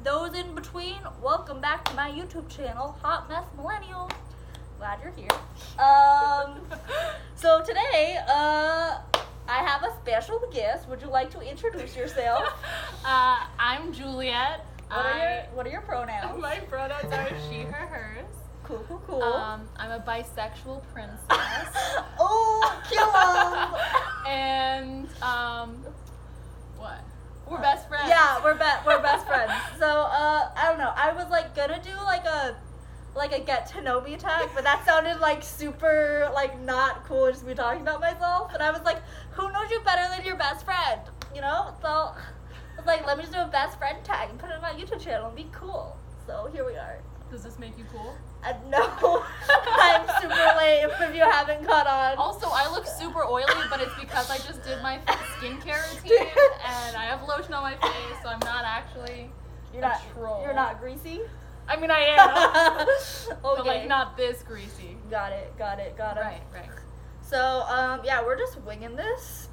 those in between, welcome back to my YouTube channel, Hot Mess Millennial. Glad you're here. So today, I have a special guest. Would you like to introduce yourself? I'm Juliet. What are your pronouns? My pronouns are she, her, hers. Cool. I'm a bisexual princess. Oh, kill 'em! And what? We're best friends. Yeah, we're best friends. So I don't know. I was like gonna do like a get to know me tag, but that sounded like super like not cool just me talking about myself. And I was like, who knows you better than your best friend? You know? So I was like, let me just do a best friend tag and put it on my YouTube channel and be cool. So here we are. Does this make you cool? No, I'm super lame if you haven't caught on. Also, I look super oily, but it's because I just did my skincare routine and I have lotion on my face, so I'm not actually a troll. You're not greasy? I mean, I am. Okay. But like not this greasy. Got it. Right. So, yeah, we're just winging this.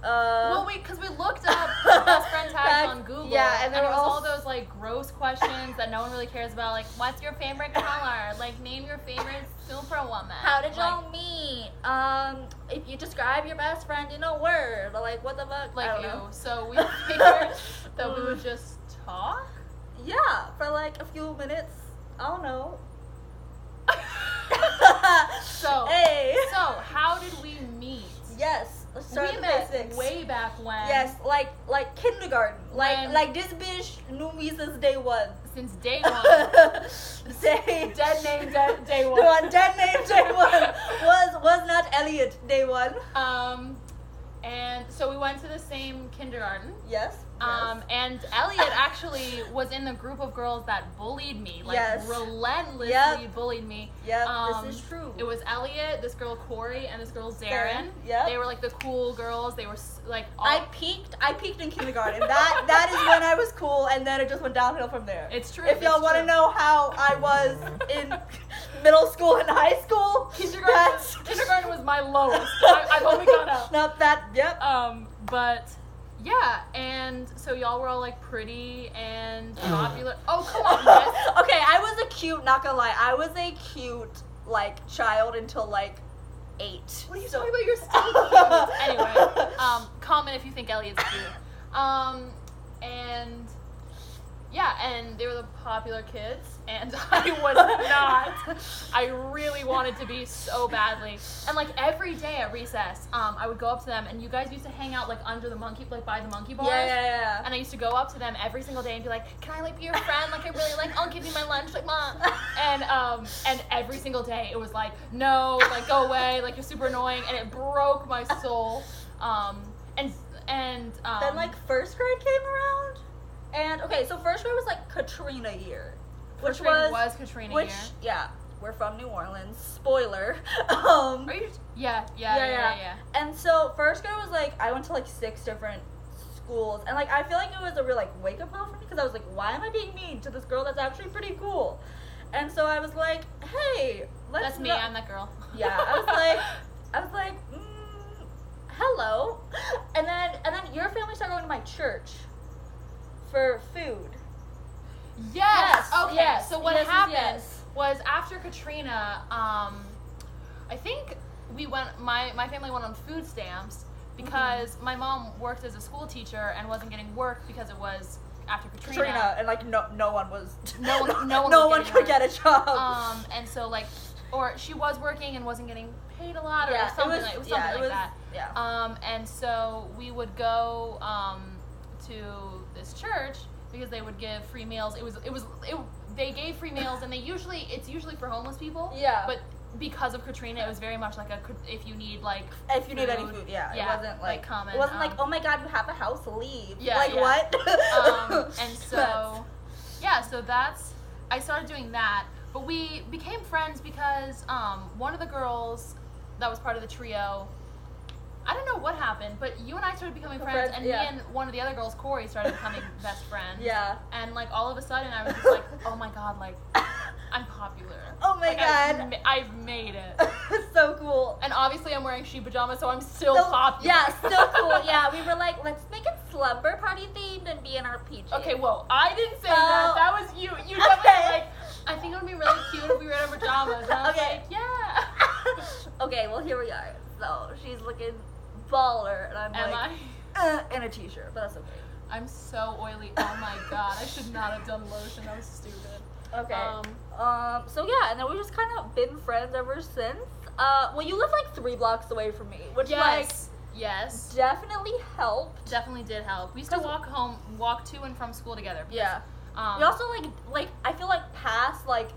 Well, because we looked up best friend tags on Google, yeah, and it was all all those like gross questions that no one really cares about, like what's your favorite color, like name your favorite superwoman. How did y'all meet? If you describe your best friend in a word, like what the fuck? Like I don't you. know. So we figured that we would just talk. Yeah, for like a few minutes. I don't know. So how did we meet? Yes. Let's start We the met basics. way back when. Yes, like kindergarten. When- Like this bitch knew me since day one. Since day one. Dead name day The one. one dead name day one was not Elliot day one. And so we went to the same kindergarten. Yes. And Elliot actually was in the group of girls that bullied me, like relentlessly bullied me. Yep, this is true. It was Elliot, this girl Corey, and this girl Zarin. Yep. They were like the cool girls. They were like all... I peaked in kindergarten. That is when I was cool, and then it just went downhill from there. It's true. If y'all want to know how I was in middle school and high school, kindergarten was my lowest. I've only gone up. Not that. Yep. But. Yeah, and so y'all were all like pretty and popular. Oh, come on, miss. Okay, I was a cute, not gonna lie, I was a cute, like, child until, like, 8. What are you talking about? You're still cute. Anyway, comment if you think Elliot's cute. And, yeah, and they were the popular kids, and I was not. I really wanted to be so badly. And, like, every day at recess, I would go up to them, and you guys used to hang out, like, under the monkey, like, by the monkey bars. Yeah. And I used to go up to them every single day and be like, can I, like, be your friend? Like, I really, like, I'll give you my lunch, like, Mom. And every single day, it was like, no, like, go away, like, you're super annoying, and it broke my soul. Then, like, first grade came around, and, okay, so first grade was, like, Katrina year. Which was Katrina year. Yeah, we're from New Orleans. Spoiler. Are you? Yeah. And so first grade was like I went to like 6 different schools, and like I feel like it was a real like wake up call for me because I was like, why am I being mean to this girl that's actually pretty cool? And so I was like, hey, That's me. I'm that girl. Yeah, I was like, hello, and then your family started going to my church for food. Yes. Okay. Yes. So what happened was after Katrina, I think we went. My family went on food stamps because my mom worked as a school teacher and wasn't getting work because it was after Katrina. And like no one was. No one could get a job. And so like, or she was working and wasn't getting paid a lot, or something. It was something like that. Yeah. And so we would go to this church. Because they would give free meals. They gave free meals, and it's usually for homeless people. Yeah. But because of Katrina, it was very much like if you need like if you need any food, yeah. It wasn't like common. It wasn't like, oh my God, you have a house, leave. Yeah. Like what? And so so that's I started doing that. But we became friends because one of the girls that was part of the trio. I don't know what happened, but you and I started becoming friends, and me and one of the other girls, Corey, started becoming best friends. Yeah. And, like, all of a sudden, I was just like, oh, my God, like, I'm popular. Oh, my God. I've made it. So cool. And obviously, I'm wearing sheep pajamas, so I'm still popular. Yeah, still cool. Yeah, we were like, let's make it slumber party themed and be in our PJs. Okay, well, I didn't say that. That Okay, so she's looking baller, and I'm Am like, in a t-shirt, but that's okay. I'm so oily. Oh my god, I should not have done lotion. That was stupid. Okay. So yeah, and then we just kind of been friends ever since. Well, you live like 3 blocks away from me, which Yes. definitely helped. Definitely did help. We used to walk to and from school together. Because, Yeah. We also like I feel like past like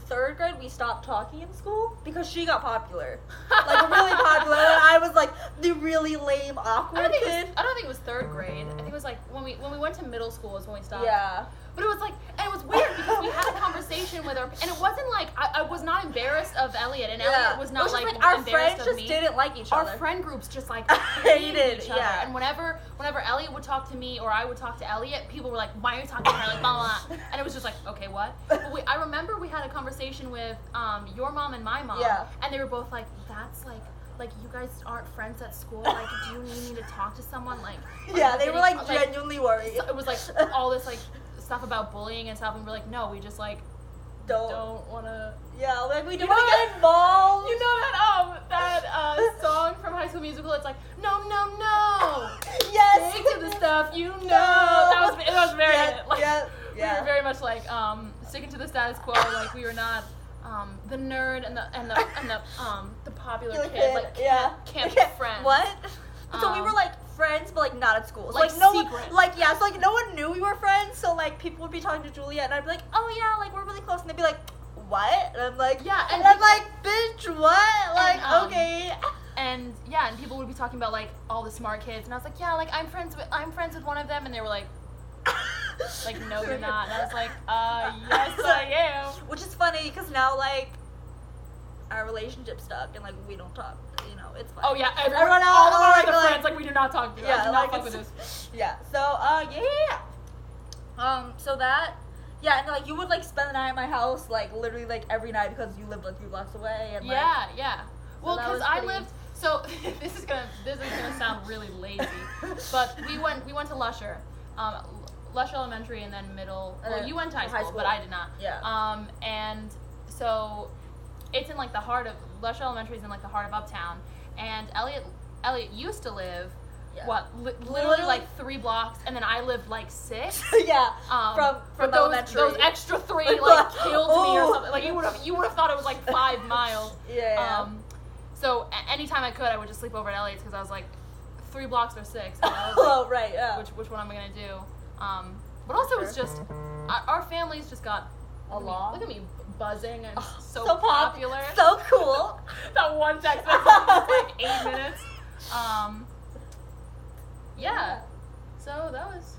3rd grade we stopped talking in school because she got popular, like really popular. And I was like the really lame awkward kid. I don't think it was 3rd grade. I think it was like when we went to middle school is when we stopped. Yeah. But it was like, and it was weird because we had a conversation with her, and it wasn't like I was not embarrassed of Elliot, and Elliot was not like our embarrassed friends of just me. didn't like each other. Our friend groups just like hated each other. yeah. And whenever Elliot would talk to me or I would talk to Elliot, people were like, "Why are you talking to her?" Like blah blah blah. And it was just like, okay, what? But I remember we had a conversation with your mom and my mom, and they were both like, "That's like you guys aren't friends at school. Like, do you need me to talk to someone?" Like, yeah, they were like genuinely worried. So it was like all this like stuff about bullying and stuff, and we're like, no, we just like don't wanna. Yeah, like we don't wanna get involved. You know that song from High School Musical? It's like no. Yes. Stick to the stuff you know. It was very we were very much like sticking to the status quo. Like we were not the nerd and the popular kid. Like can't be friends. What? So we were like friends, but like not at school. So, like no secret. one, so like no one knew we were friends. So like people would be talking to Julia, and I'd be like, oh yeah, like we're really close, and they'd be like, what? And I'm like, yeah, and I'm like, bitch, what? Like okay. And people would be talking about like all the smart kids, and I was like, yeah, like I'm friends with one of them, and they were like, no, you're not. And I was like, yes, I am. Which is funny because now like our relationship's stuck, and like we don't talk. You know, it's fine. Oh yeah, all of all our like, friends like we do not talk to. Yeah, I do like not fuck with this. Yeah. So so that. Yeah, and like you would like spend the night at my house, like literally like every night because you lived like 3 blocks away, and like, yeah. Well, because I lived. So this is gonna sound really lazy, but we went to Lusher, Lusher Elementary, and then middle. Well, you went to high school, but I did not. Yeah. And so it's in like the heart of Lusher Elementary is in like the heart of Uptown, and Elliot used to live. Yeah. Literally like 3 blocks, and then I lived like 6. Yeah. From elementary. Those extra 3 like killed me or something. Like you would have thought it was like 5 miles. Yeah. So anytime I could, I would just sleep over at Elliot's because I was like 3 blocks or 6. And I was like, right. Yeah. Which one am I gonna do? But also it's just our families just got along. Look at me buzzing and so popular, popular. so cool. That one text message was like 8 minutes. Yeah. So that was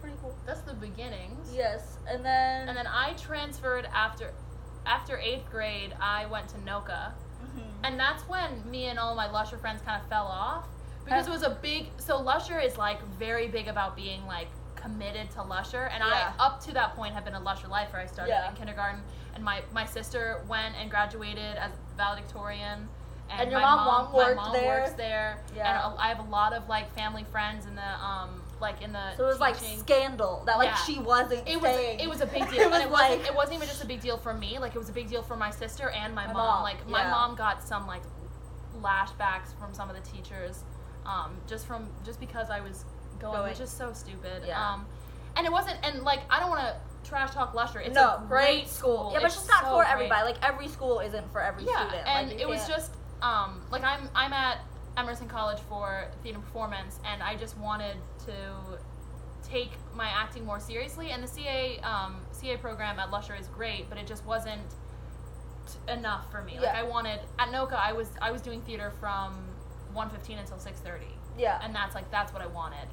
pretty cool. That's the beginnings. Yes, and then I transferred after 8th grade. I went to Noka, and that's when me and all my Lusher friends kind of fell off because it was a big. So Lusher is like very big about being like committed to Lusher, and I up to that point have been a Lusher lifer. I started in kindergarten, and my sister went and graduated as valedictorian. And your mom works there. Yeah. And I have a lot of like family friends in the So it was like scandal that like she wasn't staying. It was a big deal. And it wasn't even just a big deal for me, like it was a big deal for my sister and my mom. Like my mom got some like lashbacks from some of the teachers just because I was going. Which is so stupid. Yeah. And it wasn't, and like I don't want to trash talk Lusher. It's a great school. Yeah, but it's just not for everybody. Like every school isn't for every student. And it was just like I'm at Emerson College for theater performance, and I just wanted to take my acting more seriously. And the CA program at Lusher is great, but it just wasn't enough for me. Like I wanted at Noka, I was doing theater from 1:15 until 6:30. Yeah, and that's what I wanted.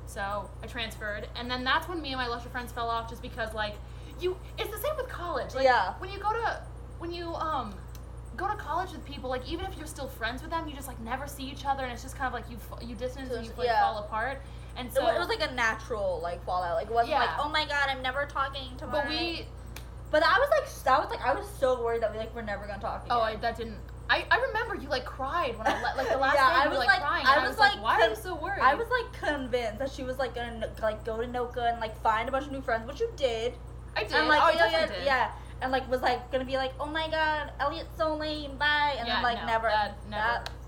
So I transferred, and then that's when me and my Lusher friends fell off, just because like it's the same with college. Like, when you go to college with people, like even if you're still friends with them, you just like never see each other, and it's just kind of like you distance and you like fall apart. And so it was like a natural like fallout. Like it wasn't like, oh my god, I'm never talking to my. But I was so worried that we like were never gonna talk again. I remember you like cried when I like the last day you were like crying. And I was like, why are you so worried? I was like convinced that she was like gonna like go to Noka and like find a bunch of new friends, which you did. I did. And, like, I definitely did. Yeah. and like was like gonna be like, oh my god, Elliot's so lame, bye, and yeah, then like no, never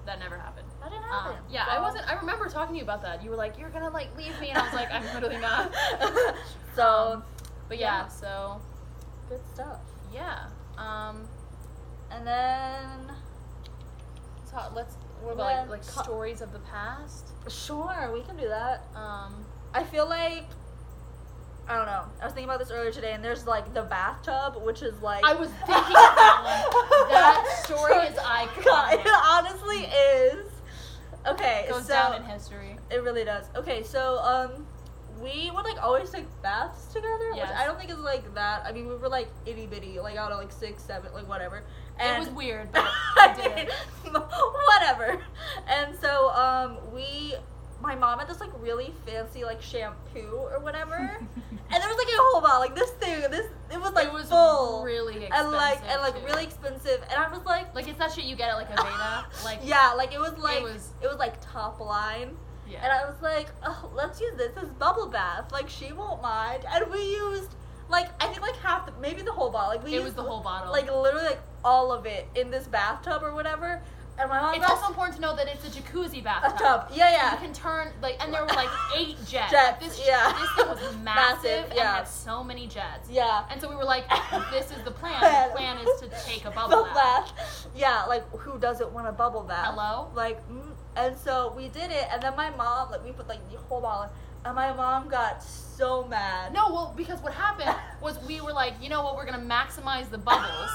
that never happened. That didn't happen. Yeah, So- I remember talking to you about that. You were like, you're gonna like leave me, and I was like, I'm literally not. So, But yeah, so good stuff. yeah. And then So what And about then like stories of the past? sure, we can do that. I feel like I don't know. I was thinking about this earlier today, and there's like the bathtub, which is like I was thinking of that one. That story is iconic. It honestly is. Okay, Goes so down in history. it really does. Okay, so we would like always take baths together, Yes. which I don't think is like that. I mean, we were like itty bitty, like I don't know, like 6, 7, like whatever. And It was weird, but I we did it. mean, whatever. And so my mom had this like really fancy like shampoo or whatever, and there was like a whole bottle, like this thing, it was like It was full really expensive. and like too. really expensive, and I was like Like it's that shit you get at like a Veda. Like yeah, like it was like top line. Yeah. And I was like, oh, let's use this as bubble bath. Like, she won't mind. And we used, like, I think, like, maybe the whole bottle. Like, we It used, was the whole bottle. Like, literally, like, all of it in this bathtub or whatever. And my mom It's also important to know that it's a jacuzzi a bathtub. tub. Yeah, yeah. You can turn, like, and there were, like, 8 jets. Jets, This yeah. thing was massive and yeah. had so many jets. Yeah. And so we were like, this is the plan. Plan. The plan is to take a bubble bath. Yeah, like, who doesn't want a bubble bath? Hello? Like, and so we did it, and then my mom, like, we put, like, the whole bottle in, and my mom got so mad. No, well, because what happened was we were like, you know what, we're going to maximize the bubbles.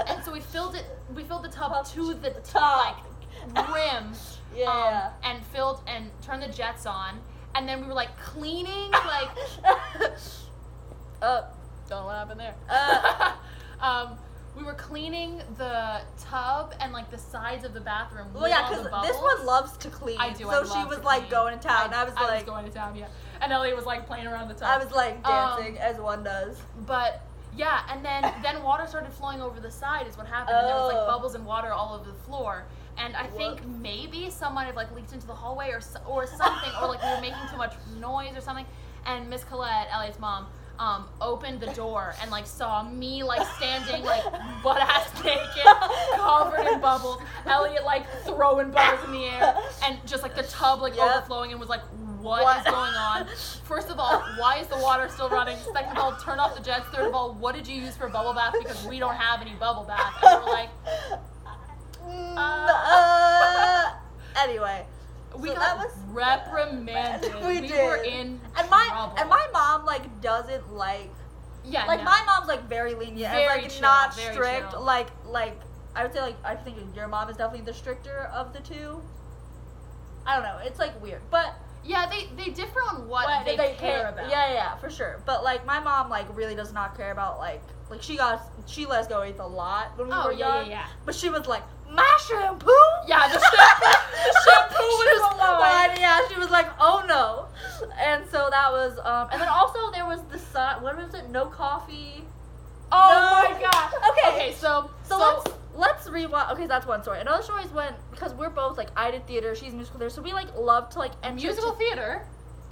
And so we filled the tub to the top, like, rim. Yeah. And turned the jets on. And then we were like cleaning, like, don't know what happened there. We were cleaning the tub and like the sides of the bathroom. Well, with yeah, all the because bubbles. this one loves to clean. I do. So I she love was to like clean. going to town. I was going to town, yeah. And Elliot was like playing around the tub. I was like dancing as one does. But yeah, and then water started flowing over the side is what happened. And there was like bubbles and water all over the floor. And I think maybe some might have like leaked into the hallway or something, or like we were making too much noise or something. And Miss Colette, Elliot's mom, opened the door and like saw me like standing like butt ass naked, covered in bubbles. Elliot like throwing bubbles in the air, and just like the tub like overflowing, and was like, what is going on? First of all, why is the water still running? Second of all, turn off the jets. Third of all, what did you use for a bubble bath? Because we don't have any bubble bath. And we were like, anyway. we So got that was reprimanded. We We did. were in and trouble. my mom like doesn't like Yeah, no. my mom's like very lenient Very and like chill, not very strict. chill. Like I would say like I think your mom is definitely the stricter of the two. I don't know. It's like weird, but Yeah, they differ on what they care about. Yeah, for sure. But like my mom like really does not care about like she let us go eat a lot when we were young. yeah. But she was like, my shampoo? Yeah, the shampoo was a lie. Yeah, she was like, oh no. And so that was and then also there was the sign, what was it? No coffee. Oh No. my god. Okay, so let's rewind. Okay, that's one story. Another story is when, because we're both like, I did theater, she's musical theater, so we like love to like enter musical theater.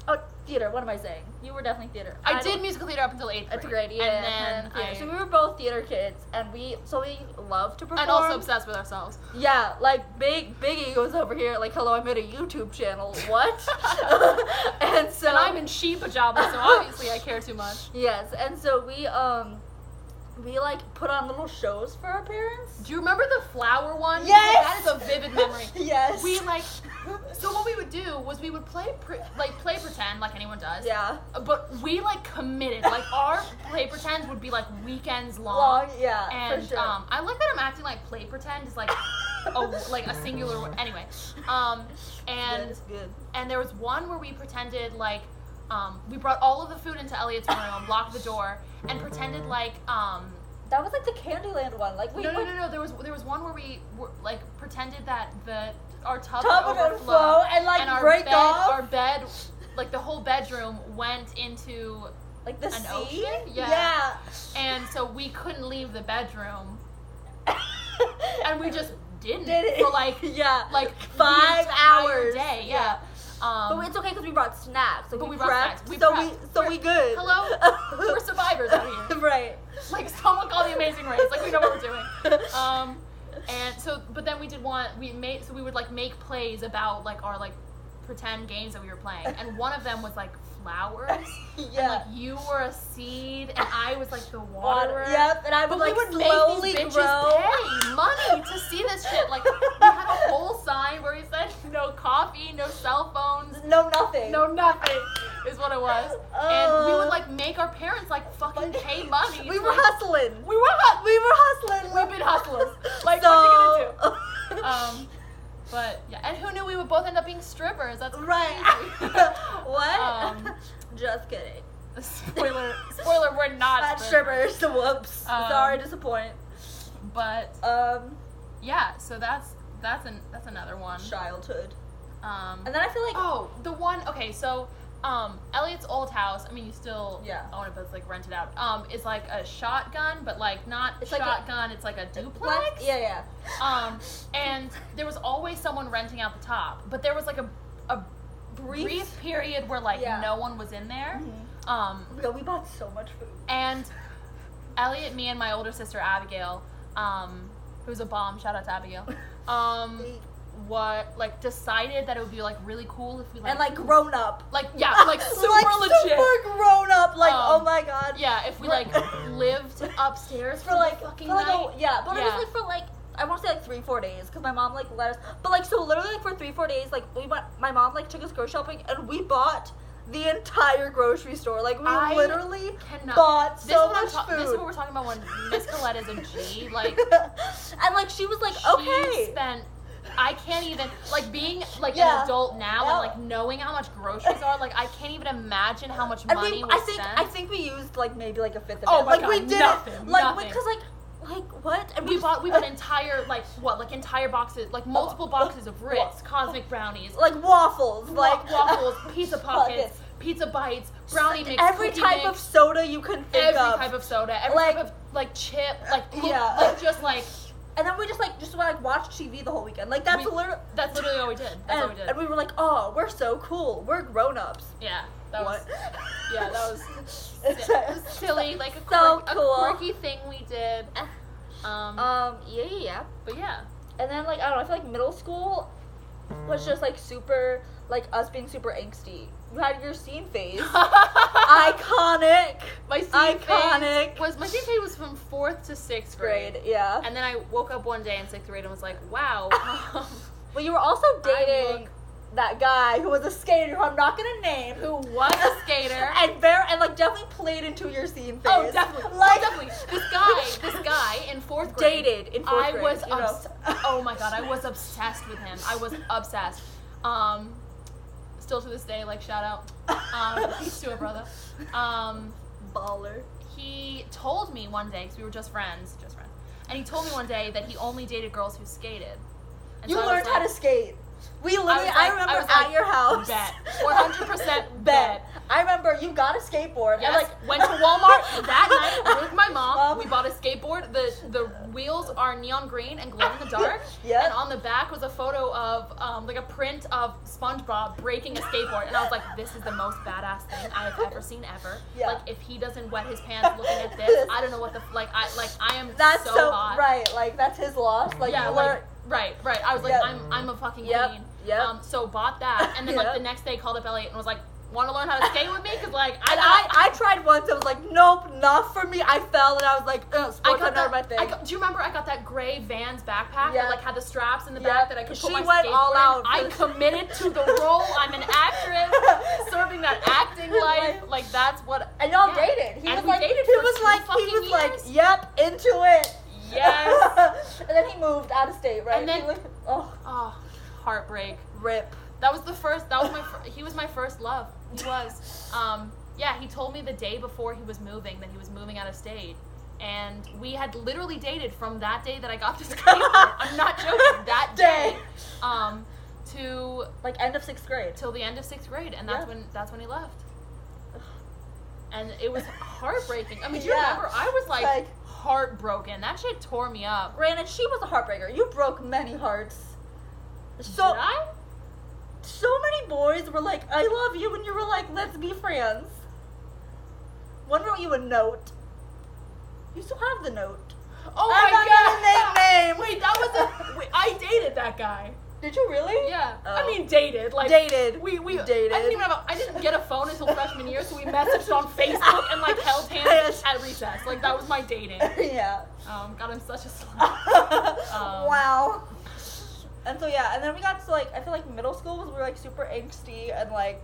Oh, theater. What am I saying? You were definitely theater. I did musical theater up until 8th grade. It's great, yeah. And then so we were both theater kids, and we love to perform. and also obsessed with ourselves. Yeah, like big egos over here. Like, hello, I made a YouTube channel. What? and so And I'm in sheep pajamas, so obviously I care too much. yes, and so we like put on little shows for our parents. Do you remember the flower one? Yes! That is a vivid memory. Yes. We like, so what we would do was we would play pretend like anyone does. Yeah. But we like committed. Like our play pretends would be like weekends long. Yeah. And for sure. I like that I'm acting like play pretend is like a singular word. Anyway. And It's good. and there was one where we pretended like we brought all of the food into Elliot's room, locked the door, and pretended like That was like the Candyland one. Like we no. There was one where we like pretended that our tub would would overflow and like our break bed, off. Our bed, like the whole bedroom, went into like the an sea. ocean. Yeah. And so we couldn't leave the bedroom, and we just didn't Did it for like yeah like 5 the entire hours day. Yeah. But it's okay because we brought snacks. Like, but we brought prepped, snacks. We so prepped. we good. Hello? We're survivors out here. Right. Like, someone call the Amazing Race. Like, we know what we're doing. And so, but then we would, like, make plays about, like, our, like, pretend games that we were playing. And one of them was, like, flowers. Yeah. And, like, you were a seed, and I was, like, the waterer. Yep, and I would, like, slowly make these grow. bitches pay money to see this shit. Like, we had a whole sign where we said, no coffee, no cell phones. No nothing. No nothing is what it was. And we would, like, make our parents, like, fucking pay money. We were hustling. We were hustling. We've been hustlers. Like, so, what are you gonna do? But yeah, and who knew we would both end up being strippers? That's crazy. Right. What? Just kidding. Spoiler, we're not strippers. Whoops. Sorry to disappoint. But yeah, so that's another one. Childhood. And then I feel like the one. Okay, so Elliot's old house. I mean, you still own it, but it's like rented out. Is like a shotgun, but like not it's shotgun. Like it's like a duplex. Yeah. And there was always someone renting out the top, but there was like a brief period where like no one was in there. Mm-hmm. We bought so much food. And Elliot, me, and my older sister Abigail, who's a bomb. Shout out to Abigail. Decided that it would be like really cool if we like and like grown up, like super legit, super grown up, like oh my god, if we like lived upstairs for like fucking for like night. But it was like for like I want to say like 3-4 days because my mom like let us, but like so literally like for 3-4 days like my mom like took us grocery shopping and we bought the entire grocery store. Like we literally bought so much food. This is what we're talking about when Miss Colette is a G, like, and like she was like okay. She spent. I can't even like being like an adult now and like knowing how much groceries are. Like I can't even imagine how much money was spent. I think we used like maybe like a fifth of it. Oh my like god, we did nothing. Because like what? And we bought entire entire boxes, like multiple boxes of Ritz, Cosmic brownies, like waffles, waffles, pizza pockets, pizza bites, brownie mix, every type of soda you can think of, every type of soda, every type of like chip, like just like. And then we just watch TV the whole weekend. Like that's literally all we did. That's all we did. And we were like, oh, we're so cool. We're grown ups. Yeah, that was silly, like a quirky thing we did. Yeah. But yeah. And then like I don't know, I feel like middle school was just like super like us being super angsty. You had your scene phase. Iconic. My scene phase was from 4th to 6th grade. Yeah. And then I woke up one day in 6th grade and was like, wow. Well, you were also dating that guy who was a skater who I'm not gonna name. Who was a skater. and like definitely played into your scene phase. Oh, definitely. Definitely. This guy in 4th grade. Dated in 4th grade. Oh my god, I was obsessed with him. I was obsessed. Still to this day, like, shout out. He's to a brother. Baller. He told me one day, because we were just friends, and he told me one day that he only dated girls who skated. And you learned how to skate. We literally, I remember at your house. Bet. 100% bet. I remember you got a skateboard. Yes, and went to Walmart that night with my mom. We bought a skateboard. The wheels are neon green and glow in the dark. Yeah. And on the back was a photo of like a print of SpongeBob breaking a skateboard. And I was like, this is the most badass thing I have ever seen ever. Yeah. Like if he doesn't wet his pants looking at this, I don't know what I am that's so hot. Right, like that's his loss. Like yeah, right. I was like, I'm a fucking queen. Yep. So bought that, and then like the next day called up Elliot and was like, want to learn how to skate with me? Because like I tried once. I was like, nope, not for me. I fell and I was like, sports are not my thing. Do you remember I got that gray Vans backpack that like had the straps in the back that I could put my went skateboard all out. I committed to the role. I'm an actress, serving that acting life. Like that's what. And y'all dated. He was like, yep, into it. Yes. And then he moved out of state, right? And then heartbreak. Rip. That was he was my first love. He was. He told me the day before he was moving that he was moving out of state. And we had literally dated from that day that I got this skateboard. I'm not joking. That day. To like end of 6th grade. Till the end of 6th grade. And that's when he left. And it was heartbreaking. I mean, do you remember? I was like heartbroken. That shit tore me up. Granted, she was a heartbreaker. You broke many hearts. So, did I? so many boys were like, I love you, and you were like, let's be friends. One wrote you a note. You still have the note. Oh I'm my not god! gonna name names. Wait, that was wait, I dated that guy. Did you really? Yeah. Oh. I mean, dated. Like Dated. We Dated. I didn't get a phone until freshman year, so we messaged on Facebook and like held hands at recess. Like that was my dating. Yeah. God, I'm such a slut. Wow. And so yeah, and then we got to like, I feel like middle school was we were like super angsty and like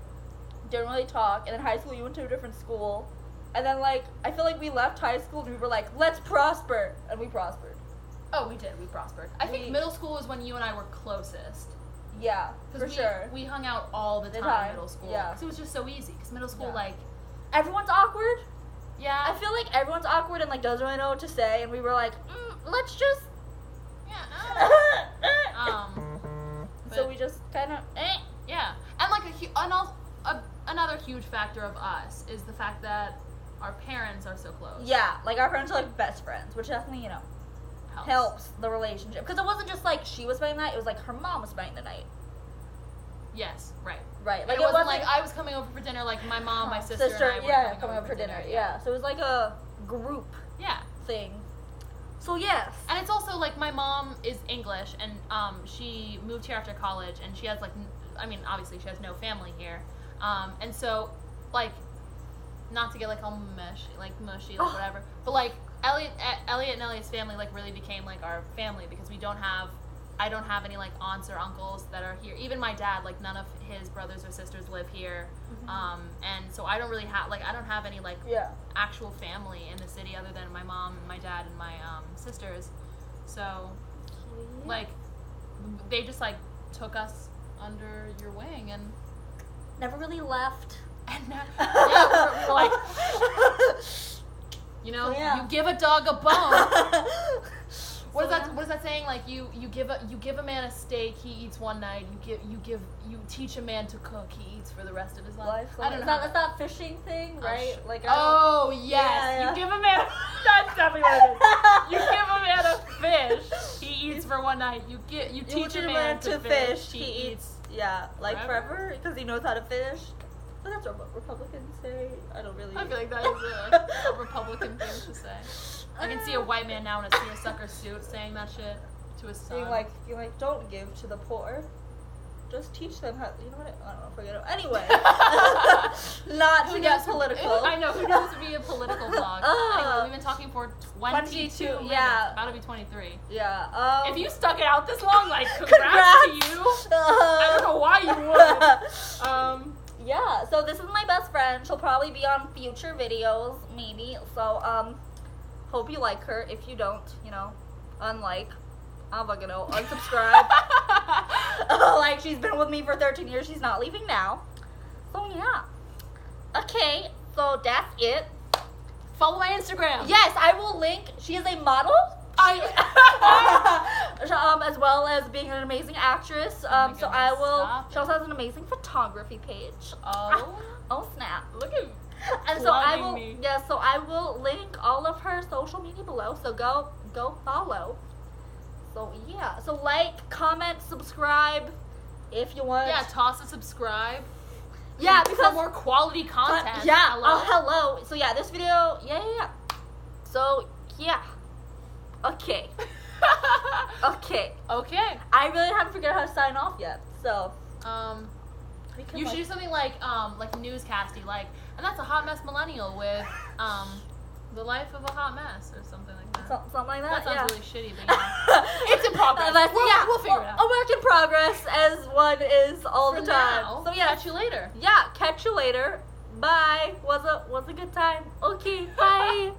didn't really talk, and then high school you went to a different school, and then like I feel like we left high school and we were like, let's prosper, and we prospered. Oh, we did. We prospered. I think middle school was when you and I were closest. Yeah, for sure. We hung out all the time in middle school. Yeah. Because it was just so easy. Because middle school, like... Everyone's awkward. Yeah. I feel like everyone's awkward and, like, doesn't really know what to say. And we were like, let's just... Yeah. So we just kind of... Yeah. And, like, another huge factor of us is the fact that our parents are so close. Yeah, like, our parents are, like, best friends. Which definitely, you know... helps the relationship, because it wasn't just like she was spending the night, it was like her mom was spending the night. Yes, right. Like it wasn't like I was coming over for dinner, like my mom, my sister and I were coming over for dinner. Yeah, so it was like a group thing. So yes. And it's also like my mom is English, and she moved here after college, and she has like, I mean, obviously she has no family here, and so like, not to get like all mushy, like whatever, but like Elliot and Elliot's family like really became like our family, because I don't have any like aunts or uncles that are here. Even my dad, like none of his brothers or sisters live here, and so I don't really have I don't have any like actual family in the city other than my mom, my dad, and my sisters. So like they just like took us under your wing and never really left. And we're like, you know, you give a dog a bone. What is that saying? Like you give a man a steak, he eats one night. You teach a man to cook, he eats for the rest of his life. I don't know. That's that fishing thing, right? Yes. Yeah. You give a man. That's definitely what it is. You give a man a fish, he eats for one night. You teach a man to fish, he eats. Yeah, like forever, because he knows how to fish. But that's what Republicans say. I don't really... I feel like that is a Republican thing to say. I can see a white man now in a seersucker suit saying that shit to his son. Being like, don't give to the poor. Just teach them how... You know what? I don't know. Forget it. Anyway. Not to get political. I know. Who knows to be a political vlog. Anyway, we've been talking for 22 minutes. Yeah. About to be 23. Yeah. If you stuck it out this long, like, congrats to you. I don't know why you would. Yeah, so this is my best friend. She'll probably be on future videos, maybe. So, hope you like her. If you don't, you know, unlike, I don't fucking know, unsubscribe. Like, she's been with me for 13 years. She's not leaving now. So, yeah. Okay, so that's it. Follow my Instagram. Yes, I will link. She is a model. As well as being an amazing actress. So I will. She also has an amazing photography page. Oh snap! Look at. And so I will. Me. Yeah. So I will link all of her social media below. So go follow. So yeah. So like, comment, subscribe, if you want. Yeah. Toss a subscribe. Yeah, because for more quality content. Yeah. Hello. Hello. So yeah, this video. Yeah. So yeah. Okay. Okay. I really haven't figured out how to sign off yet. So. You should do something like newscasty, like, and that's a hot mess millennial with the life of a hot mess or something like that. Something like that. That sounds really shitty, but it's in progress. We'll figure it out. A work in progress, as one is all the time. Now, so yeah. Catch you later. Yeah. Catch you later. Bye. Was a good time. Okay. Bye.